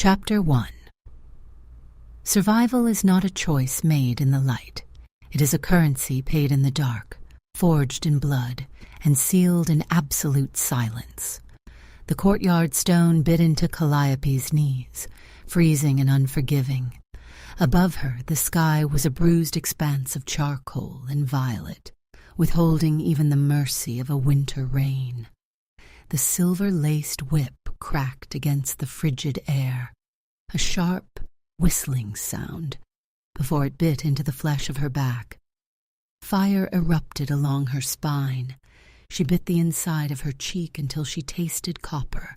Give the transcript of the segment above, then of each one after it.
Chapter 1. Survival is not a choice made in the light. It is a currency paid in the dark, forged in blood, and sealed in absolute silence. The courtyard stone bit into Calliope's knees, freezing and unforgiving. Above her, the sky was a bruised expanse of charcoal and violet, withholding even the mercy of a winter rain. The silver-laced whip cracked against the frigid air, a sharp, whistling sound, before it bit into the flesh of her back. Fire erupted along her spine. She bit the inside of her cheek until she tasted copper,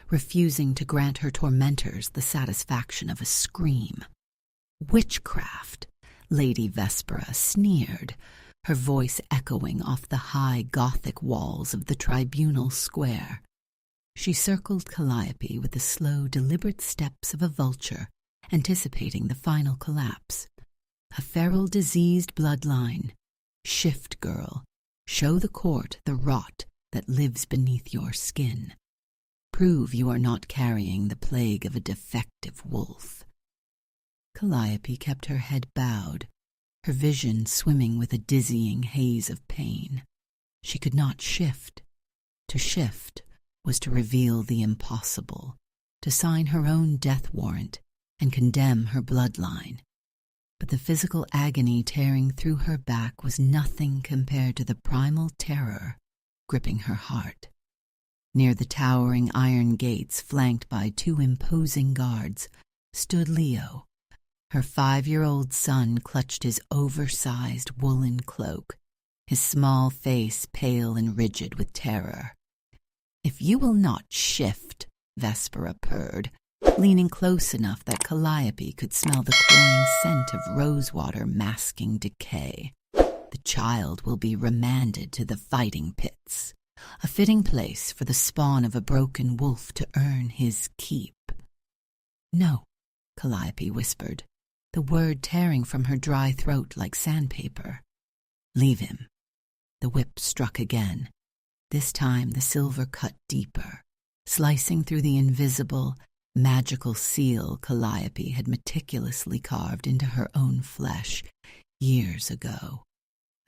refusing to grant her tormentors the satisfaction of a scream. Witchcraft, Lady Vespera sneered, her voice echoing off the high Gothic walls of the tribunal square. She circled Calliope with the slow, deliberate steps of a vulture, anticipating the final collapse. A feral, diseased bloodline. Shift, girl. Show the court the rot that lives beneath your skin. Prove you are not carrying the plague of a defective wolf. Calliope kept her head bowed, her vision swimming with a dizzying haze of pain. She could not shift. To shift was to reveal the impossible, to sign her own death warrant and condemn her bloodline. But the physical agony tearing through her back was nothing compared to the primal terror gripping her heart. Near the towering iron gates, flanked by 2 imposing guards, stood Leo. Her 5-year-old son clutched his oversized woolen cloak, his small face pale and rigid with terror. "If you will not shift," Vespera purred, leaning close enough that Calliope could smell the cloying scent of rosewater masking decay, "the child will be remanded to the fighting pits, a fitting place for the spawn of a broken wolf to earn his keep." "No," Calliope whispered, the word tearing from her dry throat like sandpaper. "Leave him." The whip struck again. This time the silver cut deeper, slicing through the invisible, magical seal Calliope had meticulously carved into her own flesh years ago.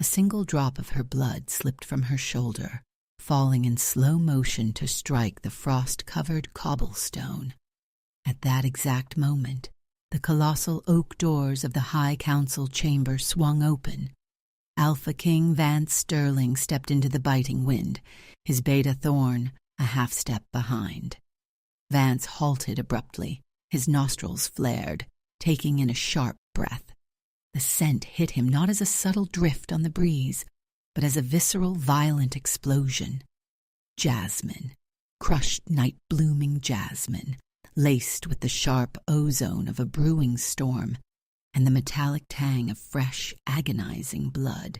A single drop of her blood slipped from her shoulder, falling in slow motion to strike the frost-covered cobblestone. At that exact moment, the colossal oak doors of the High Council chamber swung open. Alpha King Vance Sterling stepped into the biting wind, his beta thorn a half-step behind. Vance halted abruptly, his nostrils flared, taking in a sharp breath. The scent hit him not as a subtle drift on the breeze, but as a visceral, violent explosion. Jasmine, crushed night-blooming jasmine, laced with the sharp ozone of a brewing storm and the metallic tang of fresh, agonizing blood.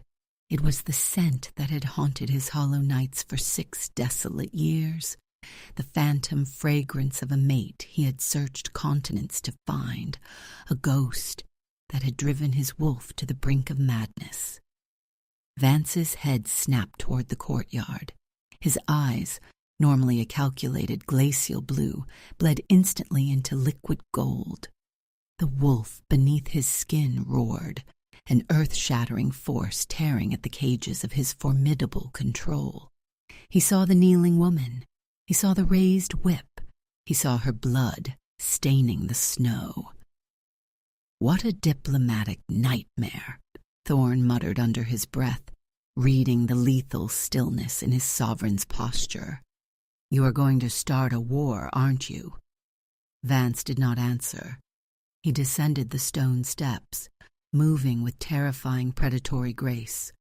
It was the scent that had haunted his hollow nights for 6 desolate years, the phantom fragrance of a mate he had searched continents to find, a ghost that had driven his wolf to the brink of madness. Vance's head snapped toward the courtyard. His eyes, normally a calculated glacial blue, bled instantly into liquid gold. The wolf beneath his skin roared, an earth-shattering force tearing at the cages of his formidable control. He saw the kneeling woman. He saw the raised whip. He saw her blood staining the snow. "What a diplomatic nightmare," Thorn muttered under his breath, reading the lethal stillness in his sovereign's posture. "You are going to start a war, aren't you?" Vance did not answer. He descended the stone steps, moving with terrifying predatory grace.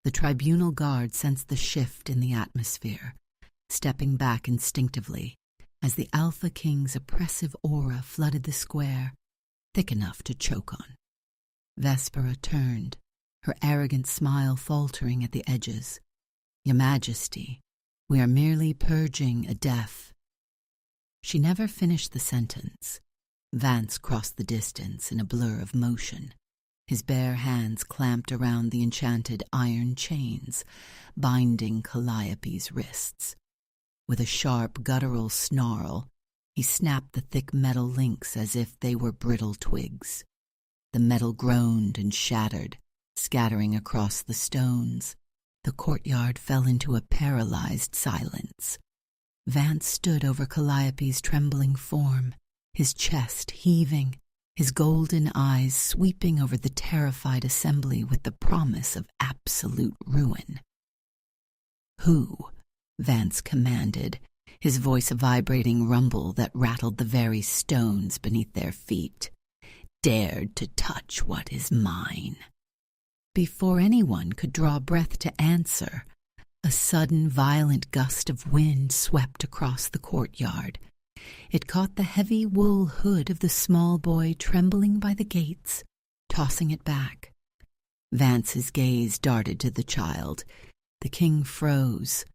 The tribunal guard sensed the shift in the atmosphere, stepping back instinctively as the Alpha King's oppressive aura flooded the square, thick enough to choke on. Vespera turned, her arrogant smile faltering at the edges. "Your Majesty, we are merely purging a death." She never finished the sentence. Vance crossed the distance in a blur of motion, his bare hands clamped around the enchanted iron chains, binding Calliope's wrists. With a sharp, guttural snarl, He snapped the thick metal links as if they were brittle twigs. The metal groaned and shattered, scattering across the stones. The courtyard fell into a paralyzed silence. Vance stood over Calliope's trembling form, his chest heaving, his golden eyes sweeping over the terrified assembly with the promise of absolute ruin. "Who?" Vance commanded, his voice a vibrating rumble that rattled the very stones beneath their feet. "Dared to touch what is mine?" Before anyone could draw breath to answer, a sudden violent gust of wind swept across the courtyard. It caught the heavy wool hood of the small boy trembling by the gates, tossing it back. Vance's gaze darted to the child. The king froze.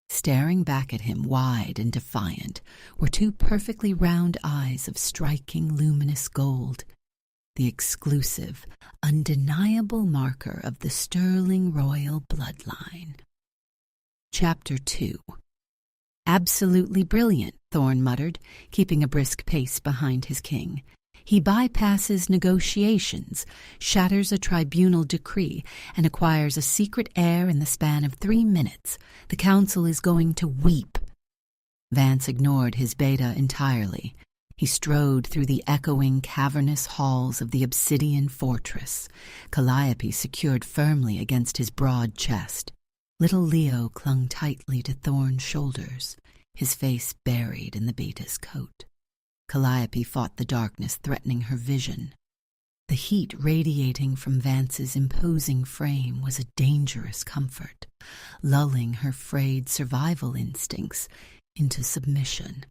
Staring back at him, wide and defiant, were two perfectly round eyes of striking luminous gold, the exclusive, undeniable marker of the sterling royal bloodline. Chapter 2. "Absolutely brilliant," Thorne muttered, keeping a brisk pace behind his king. "He bypasses negotiations, shatters a tribunal decree, and acquires a secret heir in the span of 3 minutes. The council is going to weep." Vance ignored his beta entirely. He strode through the echoing, cavernous halls of the obsidian fortress, Calliope secured firmly against his broad chest. Little Leo clung tightly to Thorne's shoulders, his face buried in the beta's coat. Calliope fought the darkness threatening her vision. The heat radiating from Vance's imposing frame was a dangerous comfort, lulling her frayed survival instincts into submission.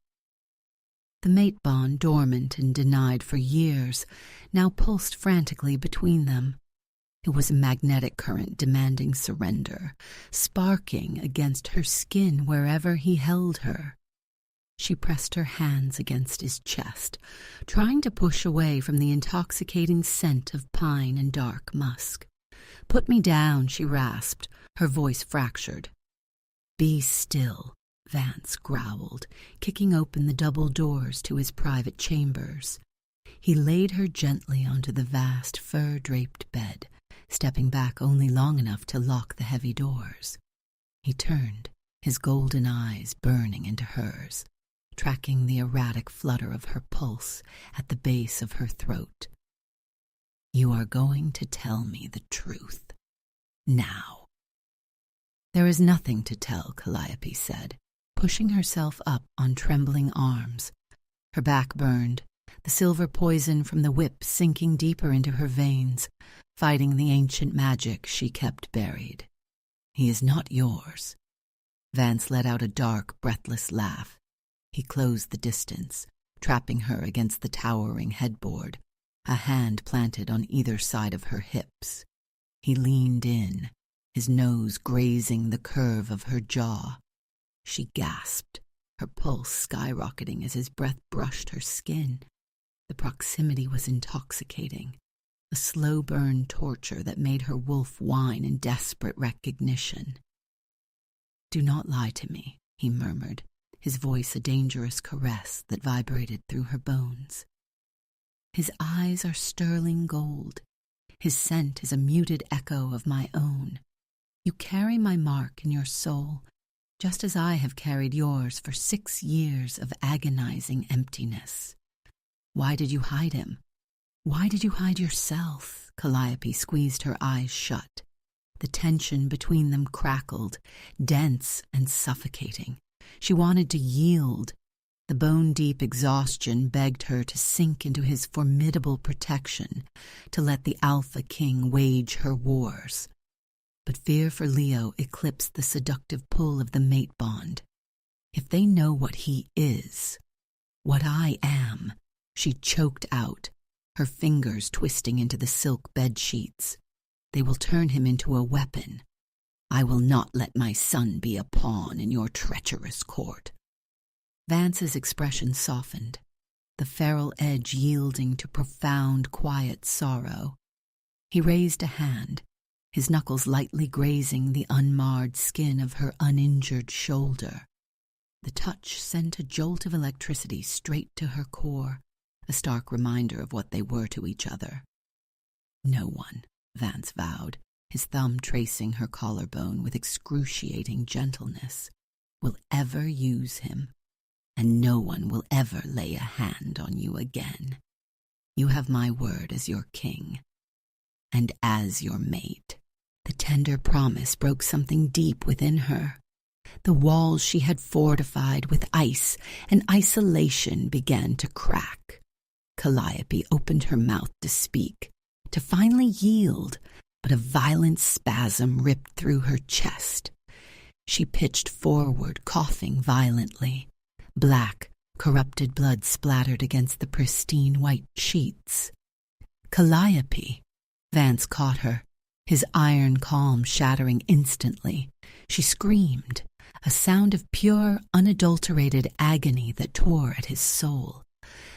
The mate bond, dormant and denied for years, now pulsed frantically between them. It was a magnetic current demanding surrender, sparking against her skin wherever he held her. She pressed her hands against his chest, trying to push away from the intoxicating scent of pine and dark musk. "Put me down," she rasped, her voice fractured. "Be still," Vance growled, kicking open the double doors to his private chambers. He laid her gently onto the vast fur-draped bed, stepping back only long enough to lock the heavy doors. He turned, his golden eyes burning into hers, tracking the erratic flutter of her pulse at the base of her throat. "You are going to tell me the truth. Now." "There is nothing to tell," Calliope said, pushing herself up on trembling arms. Her back burned, the silver poison from the whip sinking deeper into her veins, fighting the ancient magic she kept buried. "He is not yours." Vance let out a dark, breathless laugh. He closed the distance, trapping her against the towering headboard, a hand planted on either side of her hips. He leaned in, his nose grazing the curve of her jaw. She gasped, her pulse skyrocketing as his breath brushed her skin. The proximity was intoxicating, a slow-burn torture that made her wolf whine in desperate recognition. "Do not lie to me," he murmured, his voice a dangerous caress that vibrated through her bones. "His eyes are sterling gold. His scent is a muted echo of my own. You carry my mark in your soul, just as I have carried yours for 6 years of agonizing emptiness. Why did you hide him? Why did you hide yourself?" Calliope squeezed her eyes shut. The tension between them crackled, dense and suffocating. She wanted to yield. The bone-deep exhaustion begged her to sink into his formidable protection, to let the Alpha King wage her wars. But fear for Leo eclipsed the seductive pull of the mate bond. "If they know what he is, what I am," she choked out, her fingers twisting into the silk bed sheets, "they will turn him into a weapon. I will not let my son be a pawn in your treacherous court." Vance's expression softened, the feral edge yielding to profound, quiet sorrow. He raised a hand, his knuckles lightly grazing the unmarred skin of her uninjured shoulder. The touch sent a jolt of electricity straight to her core, a stark reminder of what they were to each other. No one, Vance vowed, his thumb tracing her collarbone with excruciating gentleness, will ever use him, and no one will ever lay a hand on you again. You have my word as your king, and as your mate. The tender promise broke something deep within her. The walls she had fortified with ice and isolation began to crack. Calliope opened her mouth to speak, to finally yield, but a violent spasm ripped through her chest. She pitched forward, coughing violently. Black, corrupted blood splattered against the pristine white sheets. Calliope! Vance caught her, his iron calm shattering instantly. She screamed, a sound of pure, unadulterated agony that tore at his soul.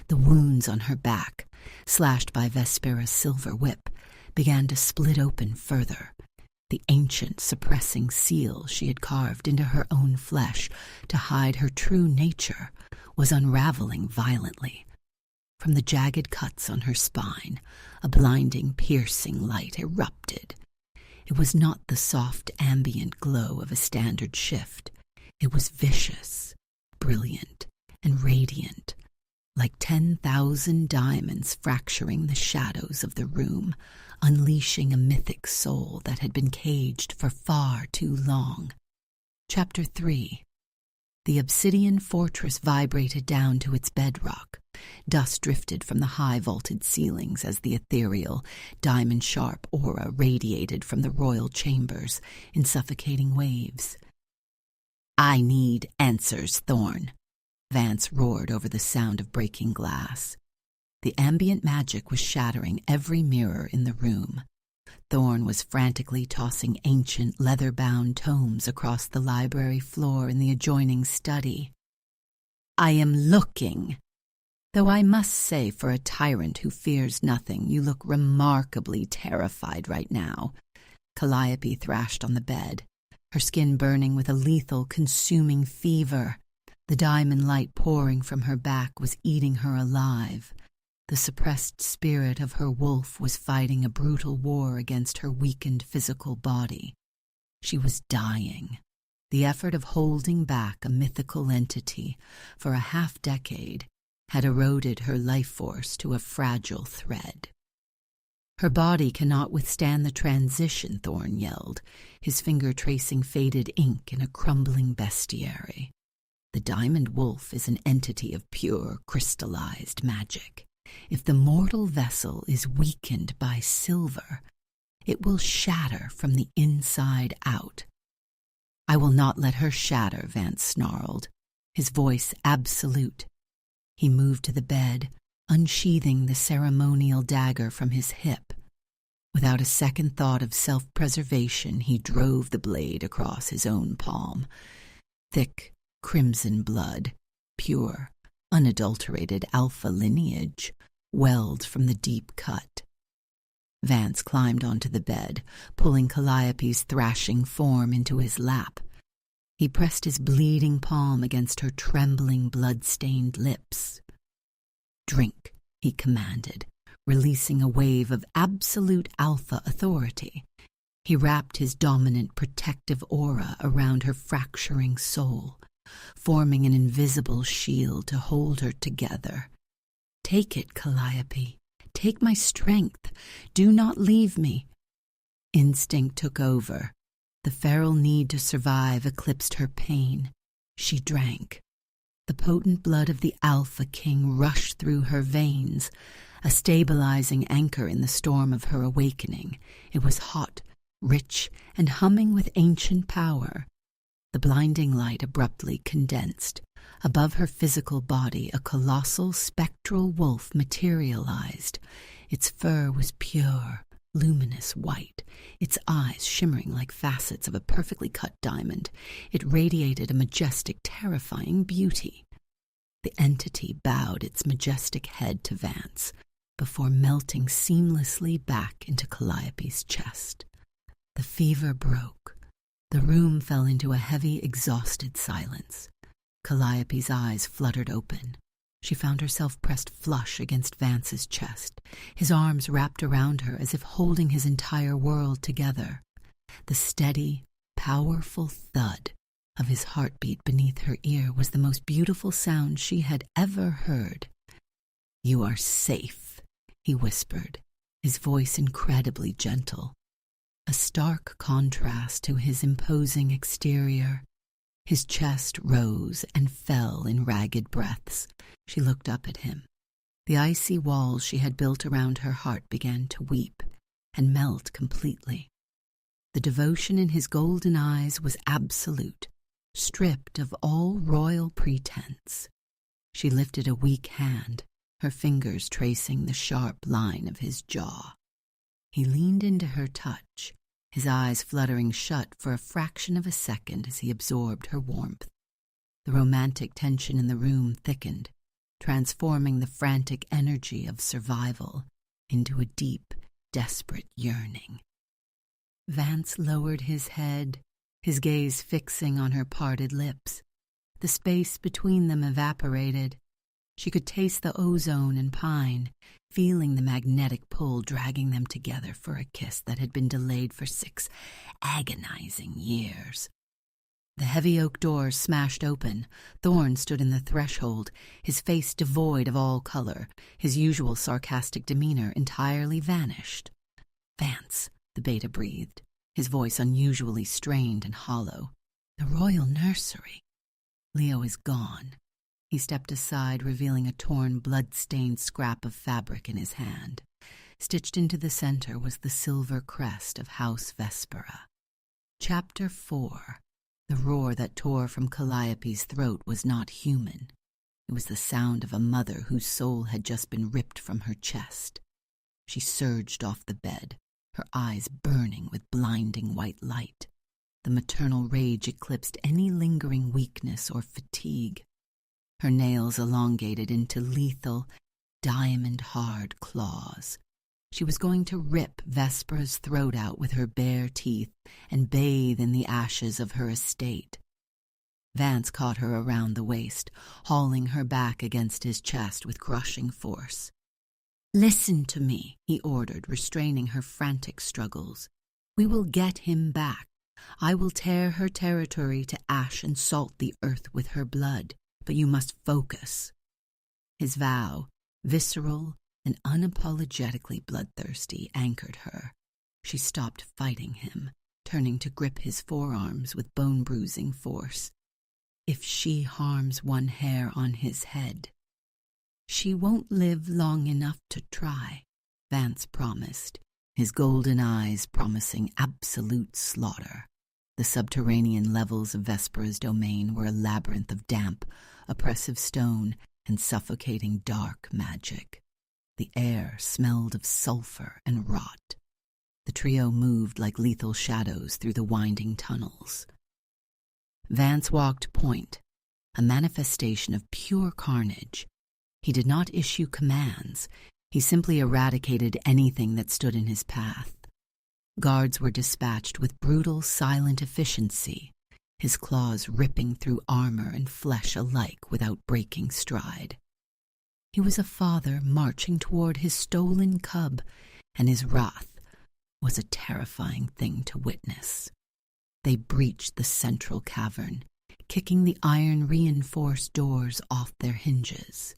The wounds on her back, slashed by Vespera's silver whip, began to split open further. The ancient, suppressing seal she had carved into her own flesh to hide her true nature was unraveling violently. From the jagged cuts on her spine, a blinding, piercing light erupted. It was not the soft, ambient glow of a standard shift. It was vicious, brilliant, and radiant, like 10,000 diamonds fracturing the shadows of the room, unleashing a mythic soul that had been caged for far too long. Chapter 3. The obsidian fortress vibrated down to its bedrock. Dust drifted from the high-vaulted ceilings as the ethereal, diamond-sharp aura radiated from the royal chambers in suffocating waves. "I need answers, Thorn," Vance roared over the sound of breaking glass. The ambient magic was shattering every mirror in the room. Thorn was frantically tossing ancient, leather-bound tomes across the library floor in the adjoining study. "I am looking. Though I must say, for a tyrant who fears nothing, you look remarkably terrified right now." Calliope thrashed on the bed, her skin burning with a lethal, consuming fever. The diamond light pouring from her back was eating her alive. The suppressed spirit of her wolf was fighting a brutal war against her weakened physical body. She was dying. The effort of holding back a mythical entity for a half-decade had eroded her life force to a fragile thread. "Her body cannot withstand the transition," Thorn yelled, his finger tracing faded ink in a crumbling bestiary. "The diamond wolf is an entity of pure, crystallized magic. If the mortal vessel is weakened by silver, it will shatter from the inside out." "I will not let her shatter," Vance snarled, his voice absolute. He moved to the bed, unsheathing the ceremonial dagger from his hip. Without a second thought of self-preservation, he drove the blade across his own palm. Thick, crimson blood, pure, unadulterated alpha lineage, welled from the deep cut. Vance climbed onto the bed, pulling Calliope's thrashing form into his lap. He pressed his bleeding palm against her trembling, blood-stained lips. "Drink," he commanded, releasing a wave of absolute alpha authority. He wrapped his dominant, protective aura around her fracturing soul, forming an invisible shield to hold her together. "Take it, Calliope. Take my strength. Do not leave me." Instinct took over. The feral need to survive eclipsed her pain. She drank. The potent blood of the Alpha King rushed through her veins, a stabilizing anchor in the storm of her awakening. It was hot, rich, and humming with ancient power. The blinding light abruptly condensed. Above her physical body, a colossal, spectral wolf materialized. Its fur was pure, luminous white, its eyes shimmering like facets of a perfectly cut diamond. It radiated a majestic, terrifying beauty. The entity bowed its majestic head to Vance before melting seamlessly back into Calliope's chest. The fever broke. The room fell into a heavy, exhausted silence. Calliope's eyes fluttered open. She found herself pressed flush against Vance's chest, his arms wrapped around her as if holding his entire world together. The steady, powerful thud of his heartbeat beneath her ear was the most beautiful sound she had ever heard. "You are safe," he whispered, his voice incredibly gentle. A stark contrast to his imposing exterior. His chest rose and fell in ragged breaths. She looked up at him. The icy walls she had built around her heart began to weep and melt completely. The devotion in his golden eyes was absolute, stripped of all royal pretense. She lifted a weak hand, her fingers tracing the sharp line of his jaw. He leaned into her touch, his eyes fluttering shut for a fraction of a second as he absorbed her warmth. The romantic tension in the room thickened, transforming the frantic energy of survival into a deep, desperate yearning. Vance lowered his head, his gaze fixing on her parted lips. The space between them evaporated. She could taste the ozone and pine, feeling the magnetic pull dragging them together for a kiss that had been delayed for 6 agonizing years. The heavy oak doors smashed open. Thorne stood in the threshold, his face devoid of all color, his usual sarcastic demeanor entirely vanished. "Vance," the beta breathed, his voice unusually strained and hollow. "The royal nursery. Leo is gone." He stepped aside, revealing a torn, blood-stained scrap of fabric in his hand. Stitched into the center was the silver crest of House Vespera. Chapter 4. The roar that tore from Calliope's throat was not human. It was the sound of a mother whose soul had just been ripped from her chest. She surged off the bed, her eyes burning with blinding white light. The maternal rage eclipsed any lingering weakness or fatigue. Her nails elongated into lethal, diamond-hard claws. She was going to rip Vespera's throat out with her bare teeth and bathe in the ashes of her estate. Vance caught her around the waist, hauling her back against his chest with crushing force. "Listen to me," he ordered, restraining her frantic struggles. "We will get him back. I will tear her territory to ash and salt the earth with her blood. But you must focus." His vow, visceral and unapologetically bloodthirsty, anchored her. She stopped fighting him, turning to grip his forearms with bone-bruising force. "If she harms one hair on his head—" "She won't live long enough to try," Vance promised, his golden eyes promising absolute slaughter. The subterranean levels of Vespera's domain were a labyrinth of damp, oppressive stone and suffocating dark magic. The air smelled of sulfur and rot. The trio moved like lethal shadows through the winding tunnels. Vance walked point, a manifestation of pure carnage. He did not issue commands. He simply eradicated anything that stood in his path. Guards were dispatched with brutal, silent efficiency, his claws ripping through armor and flesh alike without breaking stride. He was a father marching toward his stolen cub, and his wrath was a terrifying thing to witness. They breached the central cavern, kicking the iron-reinforced doors off their hinges.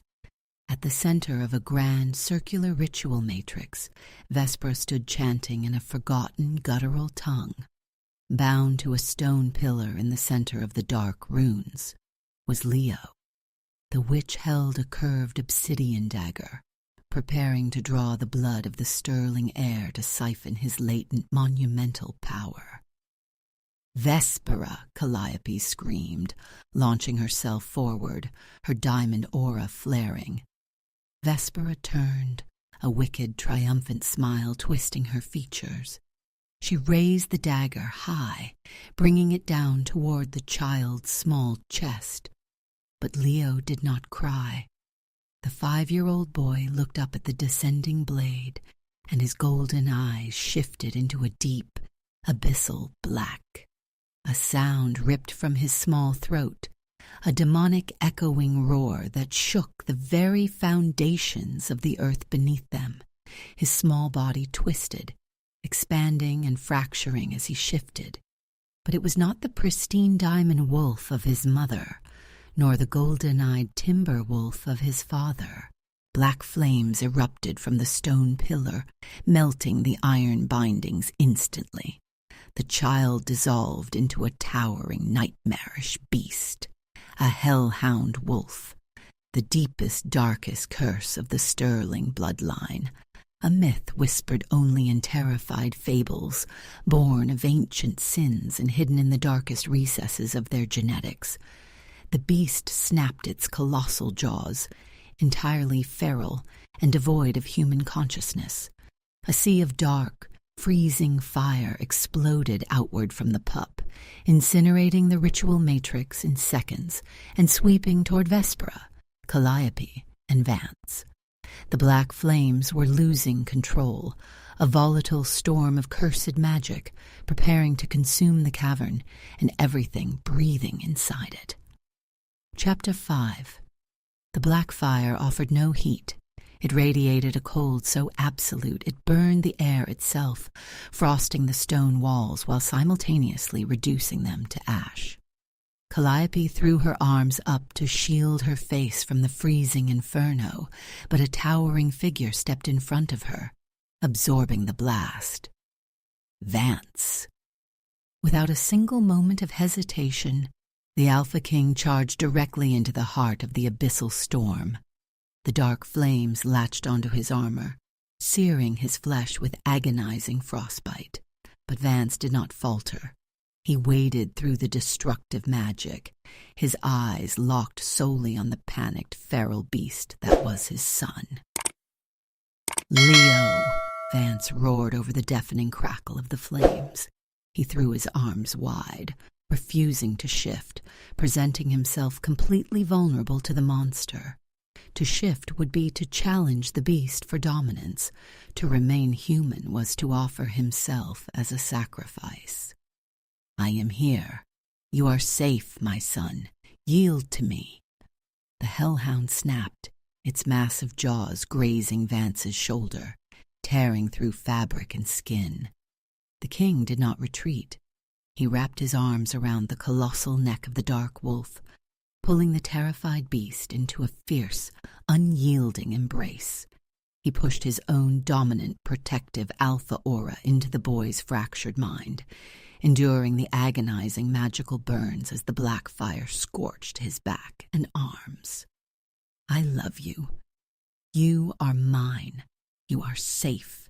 At the center of a grand circular ritual matrix, Vespera stood chanting in a forgotten guttural tongue. Bound to a stone pillar in the center of the dark runes was Leo. The witch held a curved obsidian dagger, preparing to draw the blood of the sterling heir to siphon his latent monumental power. "Vespera!" Calliope screamed, launching herself forward, her diamond aura flaring. Vespera turned, a wicked, triumphant smile twisting her features. She raised the dagger high, bringing it down toward the child's small chest. But Leo did not cry. The 5-year-old boy looked up at the descending blade, and his golden eyes shifted into a deep, abyssal black. A sound ripped from his small throat, a demonic echoing roar that shook the very foundations of the earth beneath them. His small body twisted, expanding and fracturing as he shifted. But it was not the pristine diamond wolf of his mother, nor the golden-eyed timber wolf of his father. Black flames erupted from the stone pillar, melting the iron bindings instantly. The child dissolved into a towering, nightmarish beast, a hellhound wolf, the deepest, darkest curse of the Sterling bloodline, a myth whispered only in terrified fables, born of ancient sins and hidden in the darkest recesses of their genetics. The beast snapped its colossal jaws, entirely feral and devoid of human consciousness. A sea of dark, freezing fire exploded outward from the pup, incinerating the ritual matrix in seconds and sweeping toward Vespera, Calliope, and Vance. The black flames were losing control, a volatile storm of cursed magic preparing to consume the cavern and everything breathing inside it. Chapter 5. The black fire offered no heat. It radiated a cold so absolute it burned the air itself, frosting the stone walls while simultaneously reducing them to ash. Calliope threw her arms up to shield her face from the freezing inferno, but a towering figure stepped in front of her, absorbing the blast. Vance. Without a single moment of hesitation, the Alpha King charged directly into the heart of the abyssal storm. The dark flames latched onto his armor, searing his flesh with agonizing frostbite. But Vance did not falter. He waded through the destructive magic, his eyes locked solely on the panicked feral beast that was his son. "Leo!" Vance roared over the deafening crackle of the flames. He threw his arms wide, refusing to shift, presenting himself completely vulnerable to the monster. To shift would be to challenge the beast for dominance. To remain human was to offer himself as a sacrifice. "I am here. You are safe, my son. Yield to me." The hellhound snapped, its massive jaws grazing Vance's shoulder, tearing through fabric and skin. The king did not retreat. He wrapped his arms around the colossal neck of the dark wolf, pulling the terrified beast into a fierce, unyielding embrace. He pushed his own dominant, protective alpha aura into the boy's fractured mind, enduring the agonizing magical burns as the black fire scorched his back and arms. "I love you. You are mine. You are safe."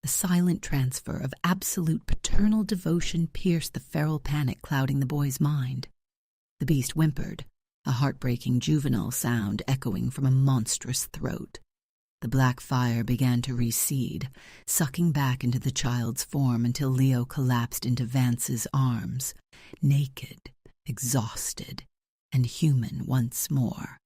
The silent transfer of absolute paternal devotion pierced the feral panic clouding the boy's mind. The beast whimpered, a heartbreaking juvenile sound echoing from a monstrous throat. The black fire began to recede, sucking back into the child's form until Leo collapsed into Vance's arms, naked, exhausted, and human once more.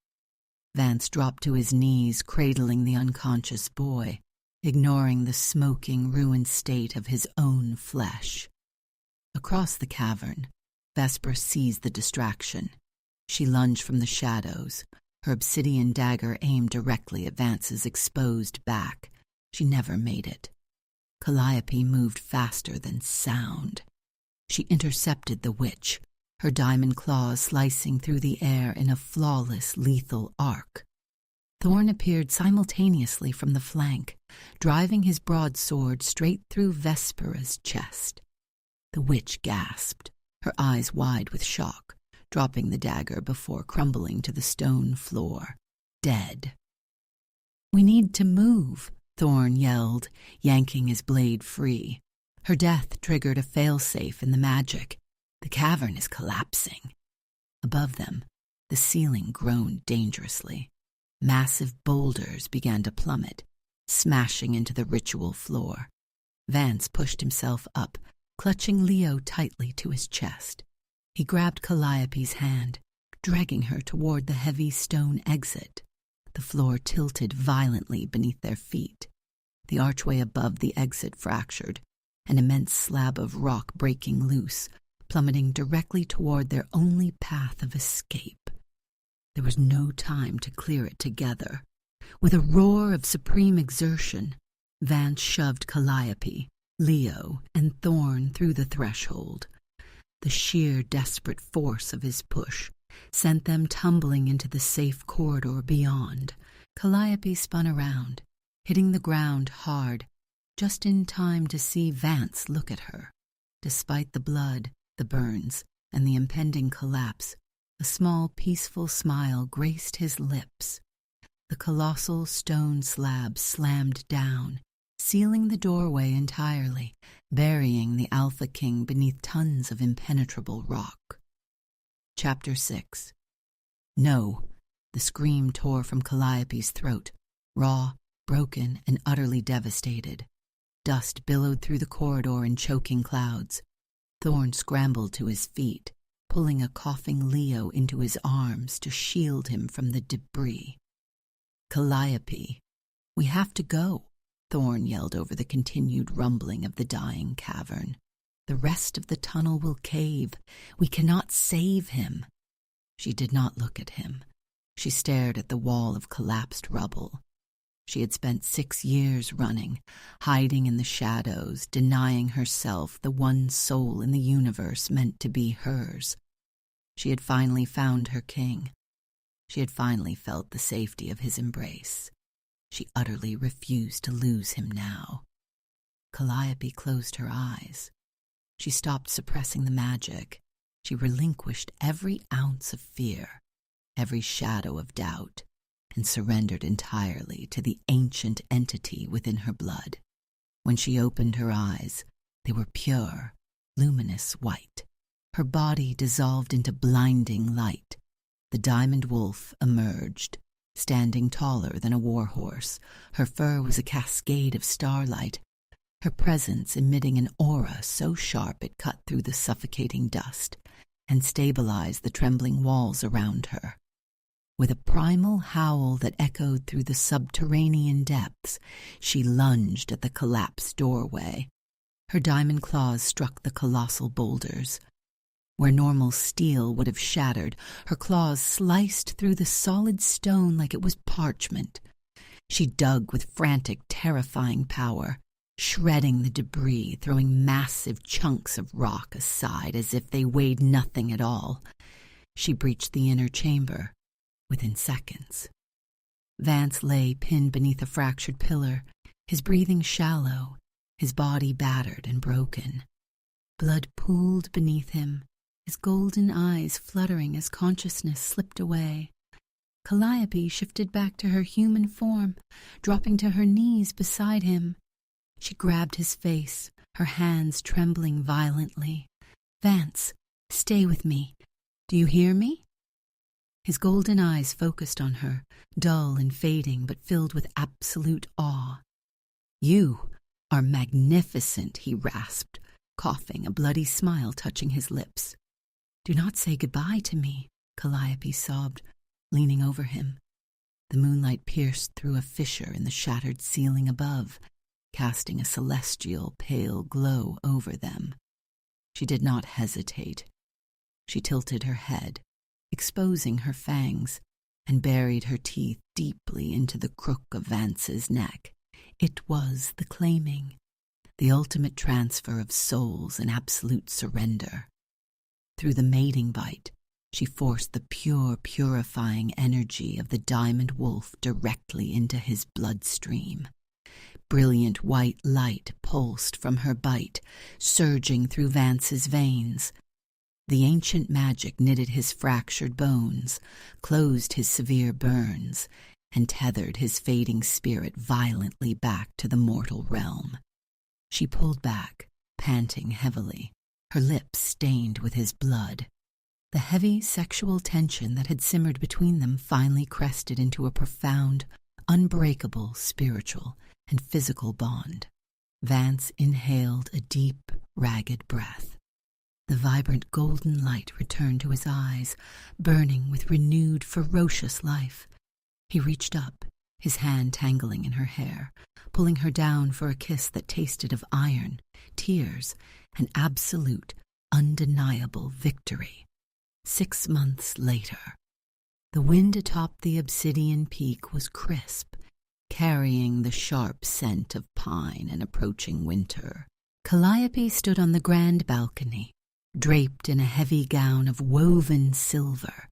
Vance dropped to his knees, cradling the unconscious boy, ignoring the smoking, ruined state of his own flesh. Across the cavern, Vespera seized the distraction. She lunged from the shadows, her obsidian dagger aimed directly at Vance's exposed back. She never made it. Calliope moved faster than sound. She intercepted the witch, her diamond claws slicing through the air in a flawless, lethal arc. Thorn appeared simultaneously from the flank, driving his broadsword straight through Vespera's chest. The witch gasped, her eyes wide with shock, dropping the dagger before crumbling to the stone floor, dead. "We need to move," Thorn yelled, yanking his blade free. Her death triggered a failsafe in the magic. The cavern is collapsing. Above them, the ceiling groaned dangerously. Massive boulders began to plummet, smashing into the ritual floor. Vance pushed himself up, clutching Leo tightly to his chest. He grabbed Calliope's hand, dragging her toward the heavy stone exit. The floor tilted violently beneath their feet. The archway above the exit fractured, an immense slab of rock breaking loose, plummeting directly toward their only path of escape. There was no time to clear it together. With a roar of supreme exertion, Vance shoved Calliope, Leo, and Thorn through the threshold. The sheer, desperate force of his push sent them tumbling into the safe corridor beyond. Calliope spun around, hitting the ground hard, just in time to see Vance look at her. Despite the blood, the burns, and the impending collapse, a small, peaceful smile graced his lips. The colossal stone slab slammed down, sealing the doorway entirely, burying the Alpha King beneath tons of impenetrable rock. Chapter 6. No! The scream tore from Calliope's throat, raw, broken, and utterly devastated. Dust billowed through the corridor in choking clouds. Thorn scrambled to his feet, pulling a coughing Leo into his arms to shield him from the debris. Calliope, we have to go, Thorn yelled over the continued rumbling of the dying cavern. The rest of the tunnel will cave. We cannot save him. She did not look at him. She stared at the wall of collapsed rubble. She had spent 6 years running, hiding in the shadows, denying herself the one soul in the universe meant to be hers. She had finally found her king. She had finally felt the safety of his embrace. She utterly refused to lose him now. Calliope closed her eyes. She stopped suppressing the magic. She relinquished every ounce of fear, every shadow of doubt, and surrendered entirely to the ancient entity within her blood. When she opened her eyes, they were pure, luminous white. Her body dissolved into blinding light. The diamond wolf emerged, standing taller than a warhorse. Her fur was a cascade of starlight, her presence emitting an aura so sharp it cut through the suffocating dust and stabilized the trembling walls around her. With a primal howl that echoed through the subterranean depths, she lunged at the collapsed doorway. Her diamond claws struck the colossal boulders. Where normal steel would have shattered, her claws sliced through the solid stone like it was parchment. She dug with frantic, terrifying power, shredding the debris, throwing massive chunks of rock aside as if they weighed nothing at all. She breached the inner chamber within seconds. Vance lay pinned beneath a fractured pillar, his breathing shallow, his body battered and broken. Blood pooled beneath him, his golden eyes fluttering as consciousness slipped away. Calliope shifted back to her human form, dropping to her knees beside him. She grabbed his face, her hands trembling violently. "Vance, stay with me. Do you hear me?" His golden eyes focused on her, dull and fading but filled with absolute awe. "You are magnificent," he rasped, coughing, a bloody smile touching his lips. "Do not say goodbye to me," Calliope sobbed, leaning over him. The moonlight pierced through a fissure in the shattered ceiling above, casting a celestial pale glow over them. She did not hesitate. She tilted her head, exposing her fangs, and buried her teeth deeply into the crook of Vance's neck. It was the claiming, the ultimate transfer of souls and absolute surrender. Through the mating bite, she forced the pure, purifying energy of the diamond wolf directly into his bloodstream. Brilliant white light pulsed from her bite, surging through Vance's veins. The ancient magic knitted his fractured bones, closed his severe burns, and tethered his fading spirit violently back to the mortal realm. She pulled back, panting heavily, her lips stained with his blood. The heavy sexual tension that had simmered between them finally crested into a profound, unbreakable spiritual and physical bond. Vance inhaled a deep, ragged breath. The vibrant golden light returned to his eyes, burning with renewed, ferocious life. He reached up, his hand tangling in her hair, pulling her down for a kiss that tasted of iron, tears, and absolute, undeniable victory. 6 months later, the wind atop the obsidian peak was crisp, carrying the sharp scent of pine and approaching winter. Calliope stood on the grand balcony, draped in a heavy gown of woven silver,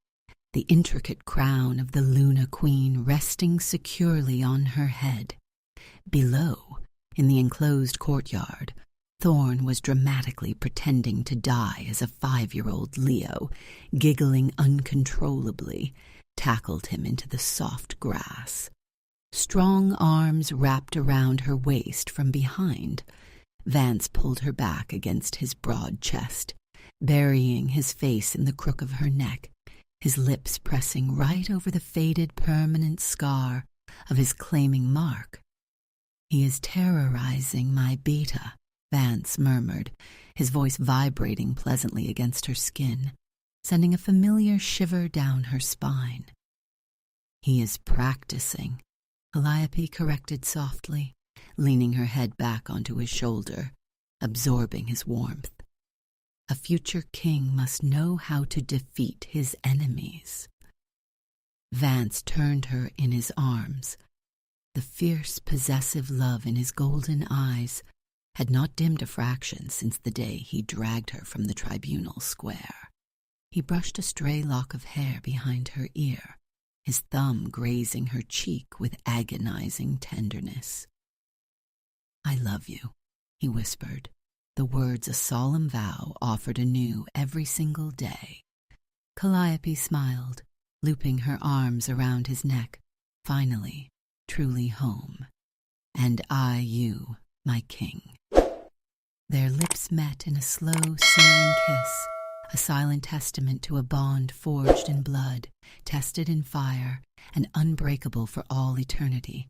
the intricate crown of the Luna Queen resting securely on her head. Below, in the enclosed courtyard, Thorn was dramatically pretending to die as a 5-year-old Leo, giggling uncontrollably, tackled him into the soft grass. Strong arms wrapped around her waist from behind. Vance pulled her back against his broad chest, burying his face in the crook of her neck, his lips pressing right over the faded permanent scar of his claiming mark. "He is terrorizing my beta," Vance murmured, his voice vibrating pleasantly against her skin, sending a familiar shiver down her spine. "He is practicing," Calliope corrected softly, leaning her head back onto his shoulder, absorbing his warmth. A future king must know how to defeat his enemies. Vance turned her in his arms. The fierce, possessive love in his golden eyes had not dimmed a fraction since the day he dragged her from the tribunal square. He brushed a stray lock of hair behind her ear, his thumb grazing her cheek with agonizing tenderness. "I love you," he whispered, the words a solemn vow offered anew every single day. Calliope smiled, looping her arms around his neck, finally, truly home. "And I you, my king." Their lips met in a slow, searing kiss, a silent testament to a bond forged in blood, tested in fire, and unbreakable for all eternity.